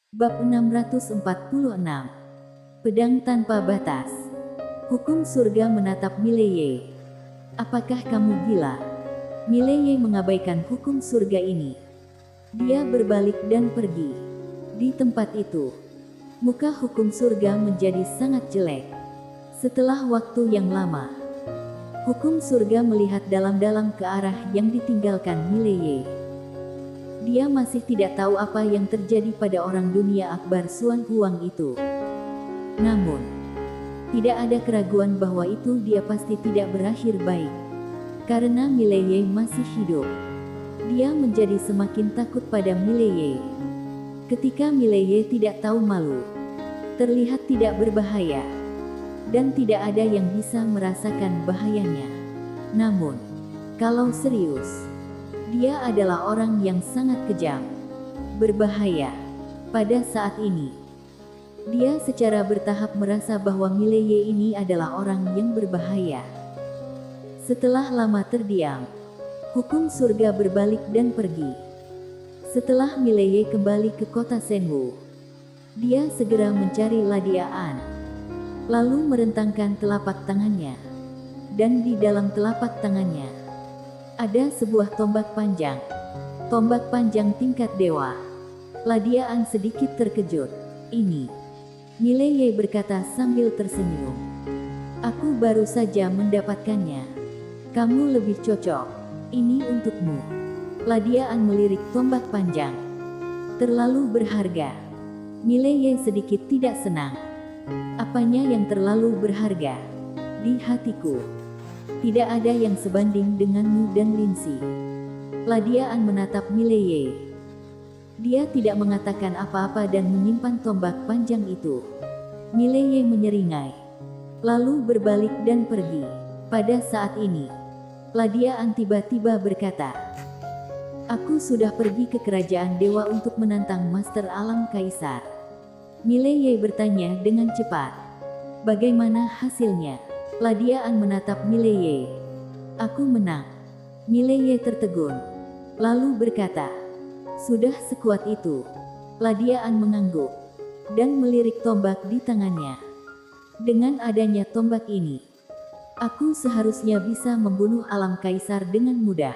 Bab 646. Pedang tanpa batas. Hukum surga menatap Mileye. Apakah kamu gila? Mileye mengabaikan hukum surga ini. Dia berbalik dan pergi. Di tempat itu, muka hukum surga menjadi sangat jelek. Setelah waktu yang lama, hukum surga melihat dalam-dalam ke arah yang ditinggalkan Mileye. Dia masih tidak tahu apa yang terjadi pada orang dunia akbar Suan Huang itu. Namun, tidak ada keraguan bahwa itu dia pasti tidak berakhir baik. Karena Mileye masih hidup, dia menjadi semakin takut pada Mileye. Ketika Mileye tidak tahu malu, terlihat tidak berbahaya, dan tidak ada yang bisa merasakan bahayanya. Namun, kalau serius, dia adalah orang yang sangat kejam, berbahaya. Pada saat ini, dia secara bertahap merasa bahwa Mileye ini adalah orang yang berbahaya. Setelah lama terdiam, hukum surga berbalik dan pergi. Setelah Mileye kembali ke kota Senwu, dia segera mencari Ladiaan, lalu merentangkan telapak tangannya, dan di dalam telapak tangannya ada sebuah tombak panjang. Tombak panjang tingkat dewa. Ladiaan sedikit terkejut. Ini, Mileye berkata sambil tersenyum. Aku baru saja mendapatkannya. Kamu lebih cocok. Ini untukmu. Ladiaan melirik tombak panjang. Terlalu berharga. Mileye sedikit tidak senang. Apanya yang terlalu berharga? Di hatiku, tidak ada yang sebanding denganmu dan Linsi. Ladiaan menatap Mileye. Dia tidak mengatakan apa-apa dan menyimpan tombak panjang itu. Mileye menyeringai, lalu berbalik dan pergi. Pada saat ini, Ladiaan tiba-tiba berkata, "Aku sudah pergi ke kerajaan dewa untuk menantang Master Alam Kaisar." Mileye bertanya dengan cepat, "Bagaimana hasilnya?" Ladiaan menatap Mileye. "Aku menang." Mileye tertegun, lalu berkata, "Sudah sekuat itu?" Ladiaan mengangguk, dan melirik tombak di tangannya. "Dengan adanya tombak ini, aku seharusnya bisa membunuh Alam Kaisar dengan mudah."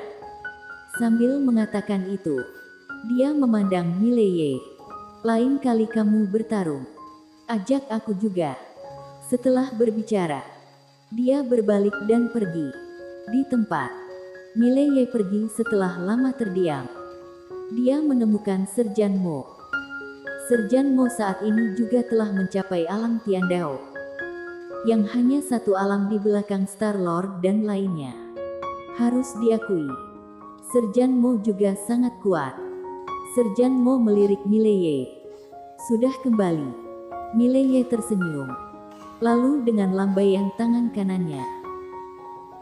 Sambil mengatakan itu, dia memandang Mileye. "Lain kali kamu bertarung, ajak aku juga." Setelah berbicara, dia berbalik dan pergi. Di tempat, Mileye pergi setelah lama terdiam. Dia menemukan Serjan Mo. Serjan Mo saat ini juga telah mencapai alam Tiandao, yang hanya satu alam di belakang Star Lord dan lainnya. Harus diakui, Serjan Mo juga sangat kuat. Serjan Mo melirik Mileye. "Sudah kembali." Mileye tersenyum, lalu dengan lambaian tangan kanannya,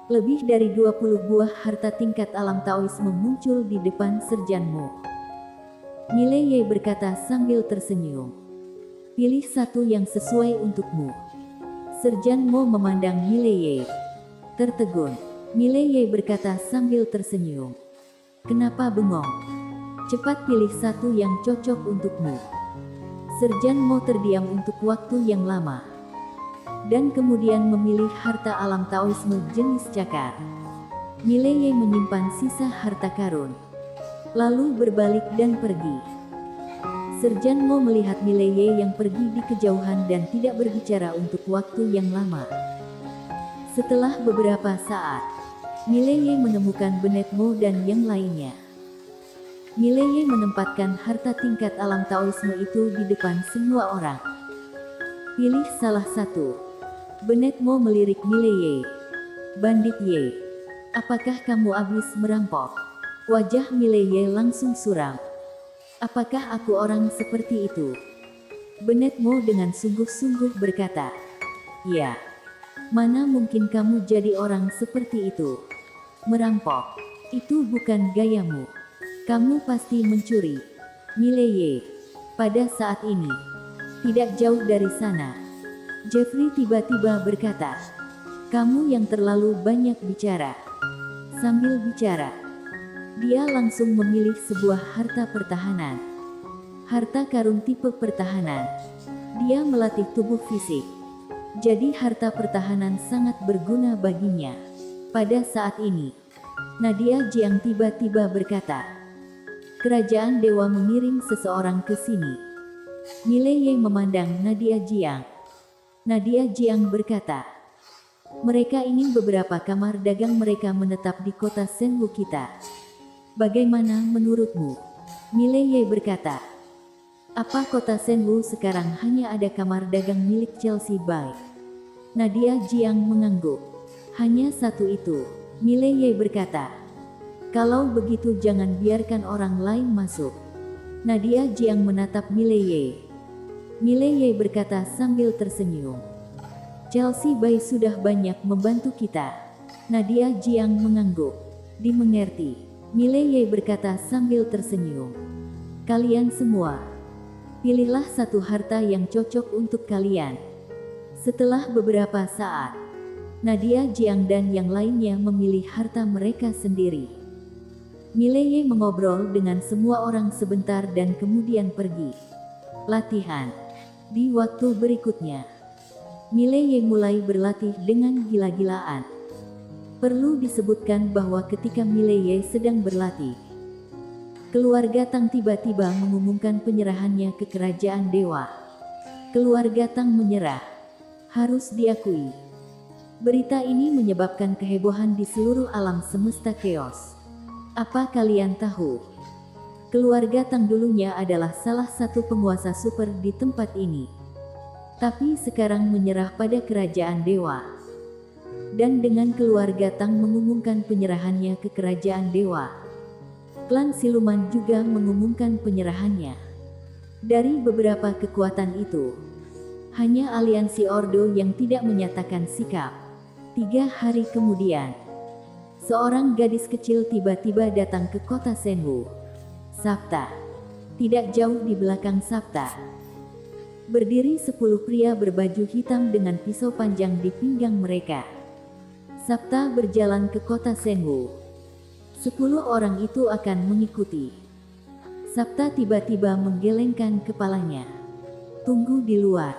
lebih dari 20 buah harta tingkat alam Taoisme muncul di depan Serjan Mo. Mileye berkata sambil tersenyum, "Pilih satu yang sesuai untukmu." Serjan Mo memandang Mileye. Tertegun, Mileye berkata sambil tersenyum, "Kenapa bengong? Cepat pilih satu yang cocok untukmu." Serjan Mo terdiam untuk waktu yang lama, dan kemudian memilih harta alam Taoisme jenis cakar. Mileye menyimpan sisa harta karun, lalu berbalik dan pergi. Serjan Mo melihat Mileye yang pergi di kejauhan dan tidak berbicara untuk waktu yang lama. Setelah beberapa saat, Mileye menemukan Benet Mo dan yang lainnya. Mileye menempatkan harta tingkat alam Taoisme itu di depan semua orang. "Pilih salah satu." Benet Mo melirik Mileye. "Bandit Ye, apakah kamu habis merampok?" Wajah Mileye langsung suram. "Apakah aku orang seperti itu?" Benet Mo dengan sungguh-sungguh berkata, "Ya. Mana mungkin kamu jadi orang seperti itu? Merampok, itu bukan gayamu. Kamu pasti mencuri." Mileye, pada saat ini, tidak jauh dari sana, Jeffrey tiba-tiba berkata, "Kamu yang terlalu banyak bicara." Sambil bicara, dia langsung memilih sebuah harta pertahanan. Harta karun tipe pertahanan. Dia melatih tubuh fisik. Jadi harta pertahanan sangat berguna baginya. Pada saat ini, Nadia Jiang tiba-tiba berkata, "Kerajaan dewa mengirim seseorang ke sini." Mileye memandang Nadia Jiang. Nadia Jiang berkata, "Mereka ingin beberapa kamar dagang mereka menetap di kota Senwu kita. Bagaimana menurutmu?" Mileye berkata, "Apa kota Senwu sekarang hanya ada kamar dagang milik Chelsea Bai?" Nadia Jiang mengangguk. "Hanya satu itu." Mileye berkata, "Kalau begitu jangan biarkan orang lain masuk." Nadia Jiang menatap Mileye. Mileye berkata sambil tersenyum, "Chelsea Bai sudah banyak membantu kita." Nadia Jiang mengangguk. "Dimengerti." Mileye berkata sambil tersenyum. "Kalian semua, pilihlah satu harta yang cocok untuk kalian." Setelah beberapa saat, Nadia Jiang dan yang lainnya memilih harta mereka sendiri. Mileye mengobrol dengan semua orang sebentar dan kemudian pergi. Latihan. Di waktu berikutnya, Mileye mulai berlatih dengan gila-gilaan. Perlu disebutkan bahwa ketika Mileye sedang berlatih, keluarga Tang tiba-tiba mengumumkan penyerahannya ke kerajaan dewa. Keluarga Tang menyerah. Harus diakui, berita ini menyebabkan kehebohan di seluruh alam semesta chaos. Apa kalian tahu? Keluarga Tang dulunya adalah salah satu penguasa super di tempat ini. Tapi sekarang menyerah pada kerajaan dewa. Dan dengan keluarga Tang mengumumkan penyerahannya ke kerajaan dewa, klan siluman juga mengumumkan penyerahannya. Dari beberapa kekuatan itu, hanya aliansi Ordo yang tidak menyatakan sikap. 3 hari kemudian, seorang gadis kecil tiba-tiba datang ke kota Senwu. Sabta. Tidak jauh di belakang Sabta, berdiri 10 pria berbaju hitam dengan pisau panjang di pinggang mereka. Sabta berjalan ke kota Senwu. 10 orang itu akan mengikuti. Sabta tiba-tiba menggelengkan kepalanya. "Tunggu di luar."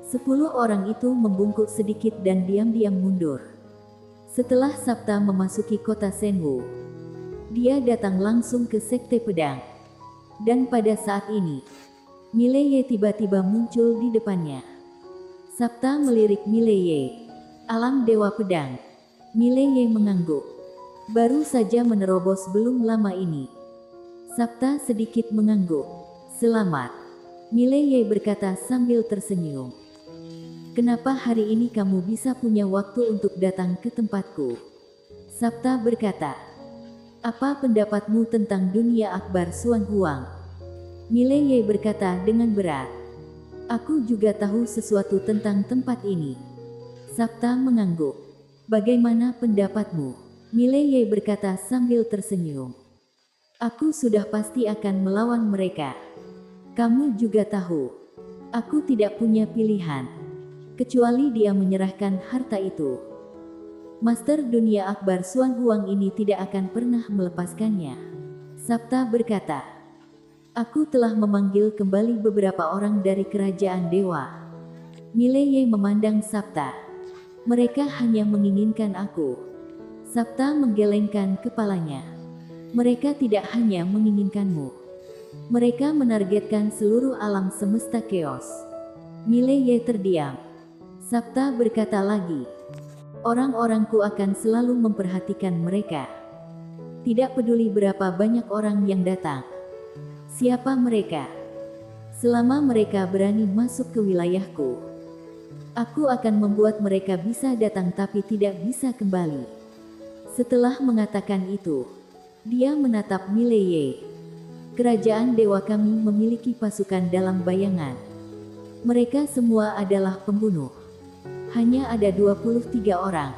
10 orang itu membungkuk sedikit dan diam-diam mundur. Setelah Sabta memasuki kota Senwu, dia datang langsung ke Sekte Pedang. Dan pada saat ini, Mileye tiba-tiba muncul di depannya. Sabta melirik Mileye. "Alam Dewa Pedang." Mileye mengangguk. "Baru saja menerobos belum lama ini." Sabta sedikit mengangguk. "Selamat." Mileye berkata sambil tersenyum. "Kenapa hari ini kamu bisa punya waktu untuk datang ke tempatku?" Sabta berkata, "Apa pendapatmu tentang dunia akbar Suan Huang?" Mileye berkata dengan berat, "Aku juga tahu sesuatu tentang tempat ini." Sabta mengangguk. "Bagaimana pendapatmu?" Mileye berkata sambil tersenyum. "Aku sudah pasti akan melawan mereka. Kamu juga tahu, aku tidak punya pilihan kecuali dia menyerahkan harta itu. Master dunia akbar Suan Huang ini tidak akan pernah melepaskannya." Sabta berkata, "Aku telah memanggil kembali beberapa orang dari kerajaan dewa." Mileye memandang Sabta. "Mereka hanya menginginkan aku." Sabta menggelengkan kepalanya. "Mereka tidak hanya menginginkanmu. Mereka menargetkan seluruh alam semesta chaos." Mileye terdiam. Sabta berkata lagi, "Orang-orangku akan selalu memperhatikan mereka. Tidak peduli berapa banyak orang yang datang. Siapa mereka? Selama mereka berani masuk ke wilayahku, aku akan membuat mereka bisa datang tapi tidak bisa kembali." Setelah mengatakan itu, dia menatap Mileye. "Kerajaan dewa kami memiliki pasukan dalam bayangan. Mereka semua adalah pembunuh. Hanya ada 23 orang.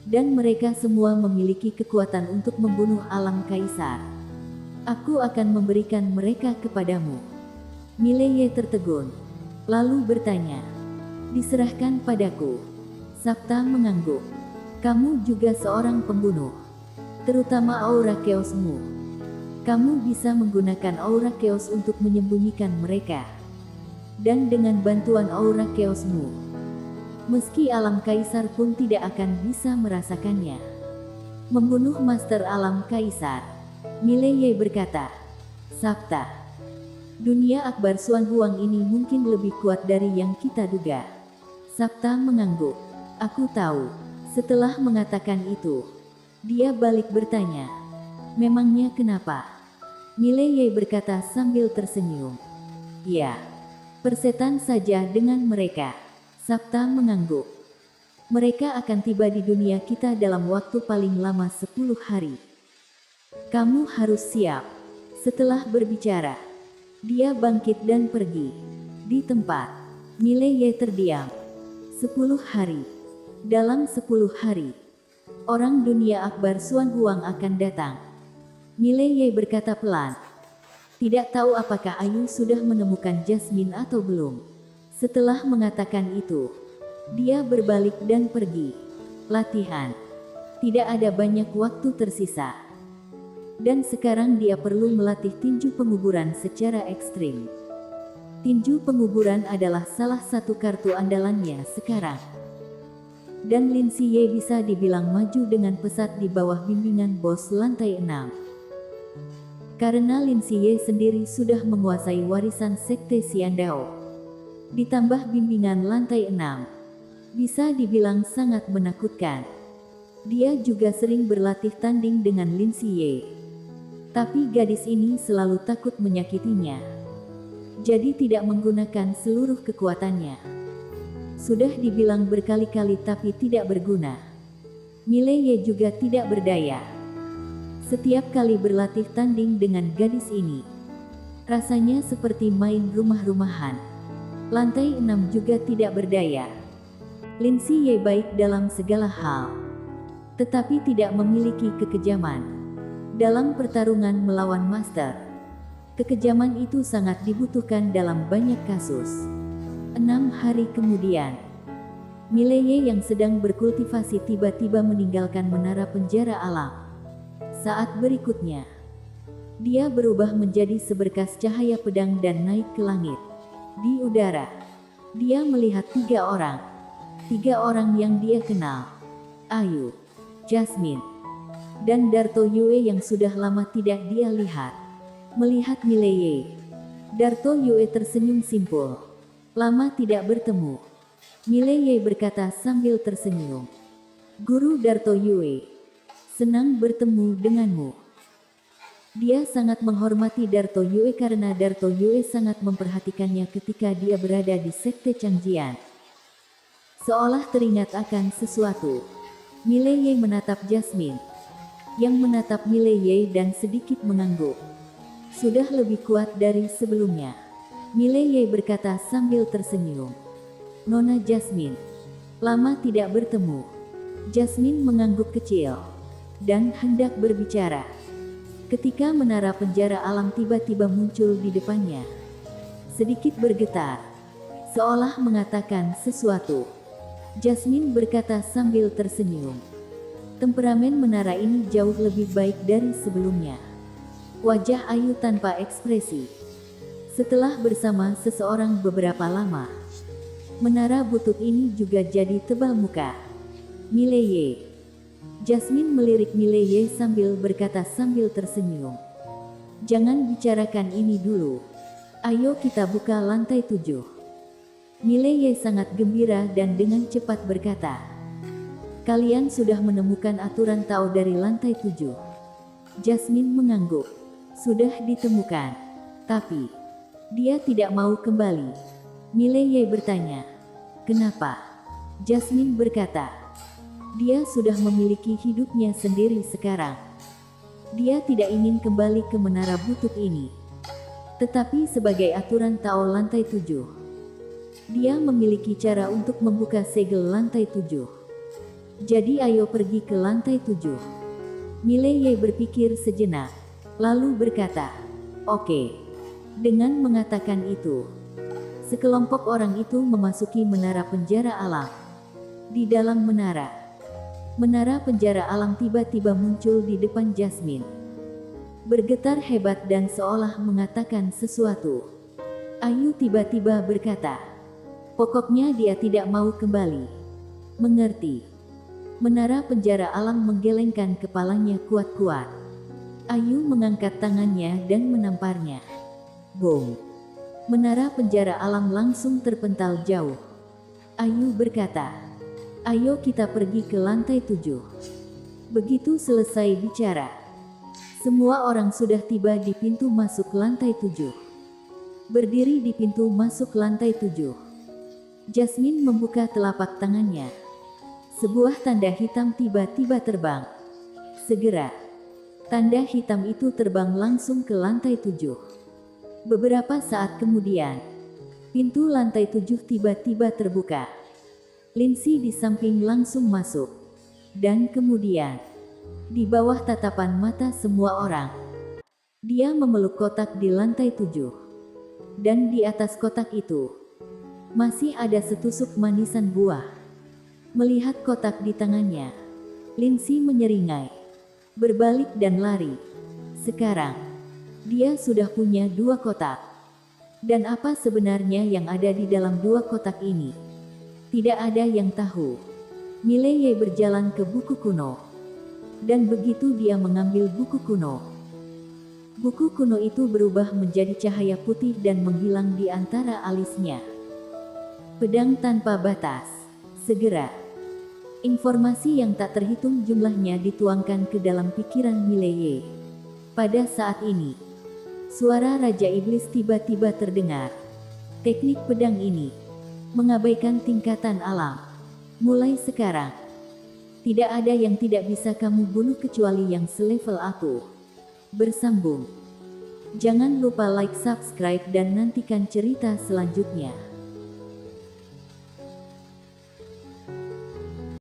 Dan mereka semua memiliki kekuatan untuk membunuh alam kaisar. Aku akan memberikan mereka kepadamu." Mileye tertegun, lalu bertanya, "Diserahkan padaku?" Sabta mengangguk. "Kamu juga seorang pembunuh. Terutama aura chaosmu. Kamu bisa menggunakan aura chaos untuk menyembunyikan mereka. Dan dengan bantuan aura chaosmu, meski alam kaisar pun tidak akan bisa merasakannya. Membunuh Master Alam Kaisar. Mileye berkata, Sabta, dunia Akbar Suan Huang ini mungkin lebih kuat dari yang kita duga. Sabta mengangguk. Aku tahu. Setelah mengatakan itu, dia balik bertanya, memangnya kenapa? Mileye berkata sambil tersenyum. Ya, persetan saja dengan mereka. Sabta mengangguk. Mereka akan tiba di dunia kita dalam waktu paling lama 10 hari. Kamu harus siap. Setelah berbicara, dia bangkit dan pergi. Di tempat, Mileye terdiam. 10 hari. Dalam 10 hari, orang dunia Akbar Suan Huang akan datang. Mileye berkata pelan. Tidak tahu apakah Ayu sudah menemukan Jasmine atau belum. Setelah mengatakan itu, dia berbalik dan pergi. Latihan. Tidak ada banyak waktu tersisa. Dan sekarang dia perlu melatih tinju penguburan secara ekstrim. Tinju penguburan adalah salah satu kartu andalannya sekarang. Dan Lin Siye bisa dibilang maju dengan pesat di bawah bimbingan bos lantai 6. Karena Lin Siye sendiri sudah menguasai warisan Sekte Xiandao. Ditambah bimbingan lantai 6. Bisa dibilang sangat menakutkan. Dia juga sering berlatih tanding dengan Lin Siye. Tapi gadis ini selalu takut menyakitinya. Jadi tidak menggunakan seluruh kekuatannya. Sudah dibilang berkali-kali tapi tidak berguna. Mileye juga tidak berdaya. Setiap kali berlatih tanding dengan gadis ini, rasanya seperti main rumah-rumahan. Lantai 6 juga tidak berdaya. Lin Siye baik dalam segala hal, tetapi tidak memiliki kekejaman. Dalam pertarungan melawan master, kekejaman itu sangat dibutuhkan dalam banyak kasus. 6 hari kemudian, Mileye yang sedang berkultivasi tiba-tiba meninggalkan menara penjara alam. Saat berikutnya, dia berubah menjadi seberkas cahaya pedang dan naik ke langit. Di udara, dia melihat 3 orang. 3 orang yang dia kenal. Ayu, Jasmine, dan Darto Yue yang sudah lama tidak dia lihat. Melihat Mileye, Darto Yue tersenyum simpul. Lama tidak bertemu. Mileye berkata sambil tersenyum. Guru Darto Yue, senang bertemu denganmu. Dia sangat menghormati Darto Yue karena Darto Yue sangat memperhatikannya ketika dia berada di Sekte Changjian. Seolah teringat akan sesuatu, Mileye menatap Jasmine, yang menatap Mileye dan sedikit mengangguk. Sudah lebih kuat dari sebelumnya. Mileye berkata sambil tersenyum. Nona Jasmine, lama tidak bertemu. Jasmine mengangguk kecil dan hendak berbicara, ketika menara penjara alam tiba-tiba muncul di depannya. Sedikit bergetar, seolah mengatakan sesuatu. Jasmine berkata sambil tersenyum. Temperamen menara ini jauh lebih baik dari sebelumnya. Wajah Ayu tanpa ekspresi. Setelah bersama seseorang beberapa lama, menara butut ini juga jadi tebal muka. Mileye. Jasmine melirik Mileye sambil berkata sambil tersenyum. Jangan bicarakan ini dulu. Ayo kita buka lantai 7. Mileye sangat gembira dan dengan cepat berkata, kalian sudah menemukan aturan Tao dari lantai 7. Jasmine mengangguk. Sudah ditemukan. Tapi, dia tidak mau kembali. Mileye bertanya, kenapa? Jasmine berkata, dia sudah memiliki hidupnya sendiri sekarang. Dia tidak ingin kembali ke menara butut ini. Tetapi sebagai aturan Tao lantai 7, dia memiliki cara untuk membuka segel lantai 7. Jadi ayo pergi ke lantai 7. Mileye berpikir sejenak, lalu berkata, oke. Dengan mengatakan itu, sekelompok orang itu memasuki menara penjara alam. Di dalam menara penjara alam tiba-tiba muncul di depan Jasmine. bergetar hebat dan seolah mengatakan sesuatu. Ayu tiba-tiba berkata, "Pokoknya dia tidak mau kembali." "Mengerti." Menara penjara alam menggelengkan kepalanya kuat-kuat. Ayu mengangkat tangannya dan menamparnya. Boom! Menara penjara alam langsung terpental jauh. Ayu berkata, "Ayo kita pergi ke lantai 7. Begitu selesai bicara, semua orang sudah tiba di pintu masuk lantai 7. Berdiri di pintu masuk lantai 7, Jasmine membuka telapak tangannya. Sebuah tanda hitam tiba-tiba terbang. Segera, tanda hitam itu terbang langsung ke lantai 7. Beberapa saat kemudian, pintu lantai 7 tiba-tiba terbuka. Lindsay di samping langsung masuk. Dan kemudian, di bawah tatapan mata semua orang, dia memeluk kotak di lantai 7. Dan di atas kotak itu, masih ada setusuk manisan buah. Melihat kotak di tangannya, Lindsay menyeringai, berbalik dan lari. Sekarang, dia sudah punya 2 kotak. Dan apa sebenarnya yang ada di dalam 2 kotak ini? Tidak ada yang tahu. Mileye berjalan ke buku kuno. Dan begitu dia mengambil buku kuno, buku kuno itu berubah menjadi cahaya putih dan menghilang di antara alisnya. Pedang tanpa batas. Segera, informasi yang tak terhitung jumlahnya dituangkan ke dalam pikiran Mileye. Pada saat ini, suara Raja Iblis tiba-tiba terdengar. Teknik pedang ini mengabaikan tingkatan alam. Mulai sekarang, tidak ada yang tidak bisa kamu bunuh kecuali yang selevel aku. Bersambung. Jangan lupa like, subscribe dan nantikan cerita selanjutnya.